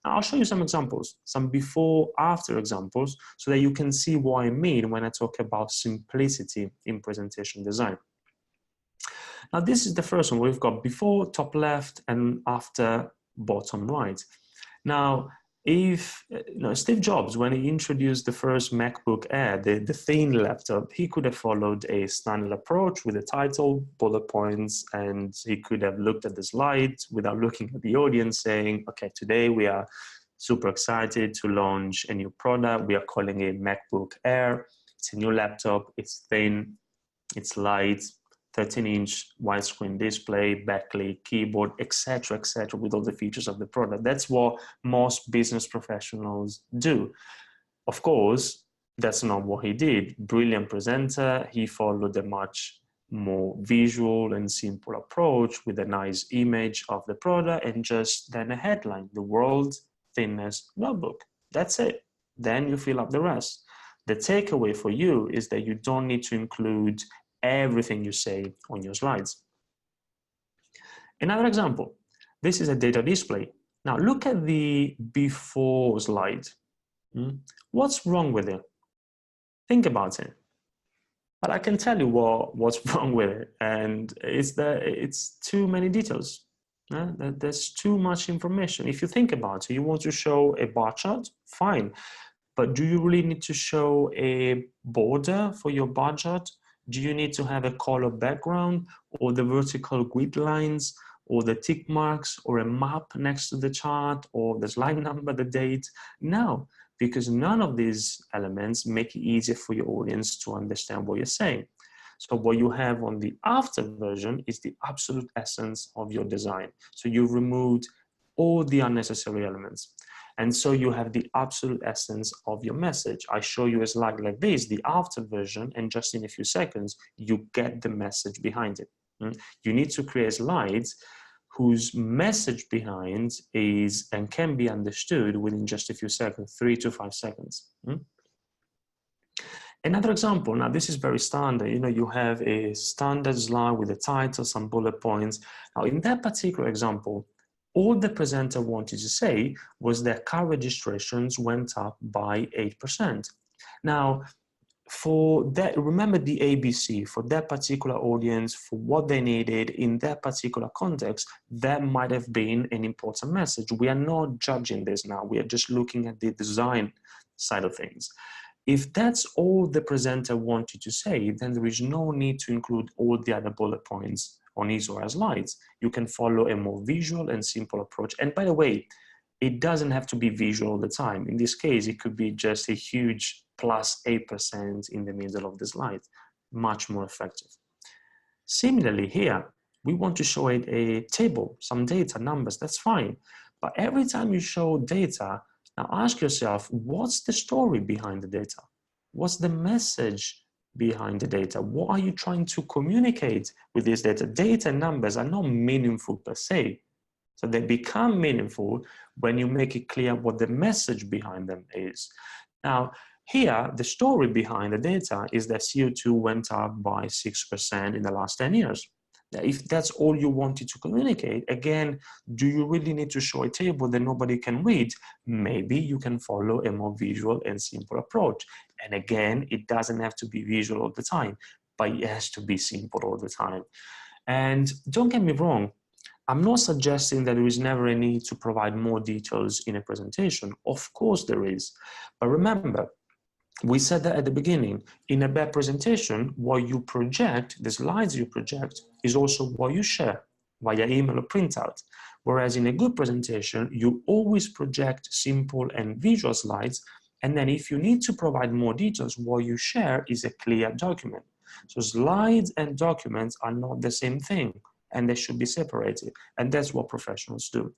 Now, I'll show you some examples, some before, after examples, so that you can see what I mean when I talk about simplicity in presentation design. Now, this is the first one. We've got before, top left, and after, bottom right. Now, if Steve Jobs, when he introduced the first MacBook Air, the thin laptop, he could have followed a standard approach with a title, bullet points, and he could have looked at the slides without looking at the audience, saying, okay, today we are super excited to launch a new product. We are calling it MacBook Air. It's a new laptop. It's thin. It's light. 13-inch widescreen display, backlit, keyboard, etc., with all the features of the product. That's what most business professionals do. Of course, that's not what he did. Brilliant presenter. He followed a much more visual and simple approach with a nice image of the product and just then a headline, the world's thinnest notebook. That's it. Then you fill up the rest. The takeaway for you is that you don't need to include everything you say on your slides. Another example, this is a data display. Now look at the before slide. What's wrong with it? Think about it. But I can tell you what's wrong with it, and it's too many details. There's too much information. If you think about it, you want to show a bar chart, fine. But do you really need to show a border for your bar chart? Do you need to have a color background or the vertical grid lines or the tick marks or a map next to the chart or the slide number, the date? No, because none of these elements make it easier for your audience to understand what you're saying. So what you have on the after version is the absolute essence of your design. So you've removed all the unnecessary elements. And so you have the absolute essence of your message. I show you a slide like this, the after version, and just in a few seconds, you get the message behind it. You need to create slides whose message behind is and can be understood within just a few seconds, 3 to 5 seconds. Another example, now this is very standard, you have a standard slide with a title, some bullet points. Now in that particular example, all the presenter wanted to say was that car registrations went up by 8%. Now, for that, remember the ABC, for that particular audience, for what they needed in that particular context, that might have been an important message. We are not judging this now. We are just looking at the design side of things. If that's all the presenter wanted to say, then there is no need to include all the other bullet points on his or her slides. You can follow a more visual and simple approach. And by the way, it doesn't have to be visual all the time. In this case, it could be just a huge plus 8% in the middle of the slide, much more effective. Similarly here, we want to show it a table, some data, numbers, that's fine. But every time you show data, now ask yourself, what's the story behind the data? What's the message behind the data? What are you trying to communicate with this data? Data and numbers are not meaningful per se. So they become meaningful when you make it clear what the message behind them is. Now, here, the story behind the data is that CO2 went up by 6% in the last 10 years. If that's all you wanted to communicate, again, do you really need to show a table that nobody can read? Maybe you can follow a more visual and simple approach. And again, it doesn't have to be visual all the time, but it has to be simple all the time. And don't get me wrong, I'm not suggesting that there is never a need to provide more details in a presentation. Of course there is. But remember, we said that at the beginning, in a bad presentation, what you project, the slides you project, is also what you share via email or printout. Whereas in a good presentation, you always project simple and visual slides. And then if you need to provide more details, what you share is a clear document. So slides and documents are not the same thing, and they should be separated. And that's what professionals do.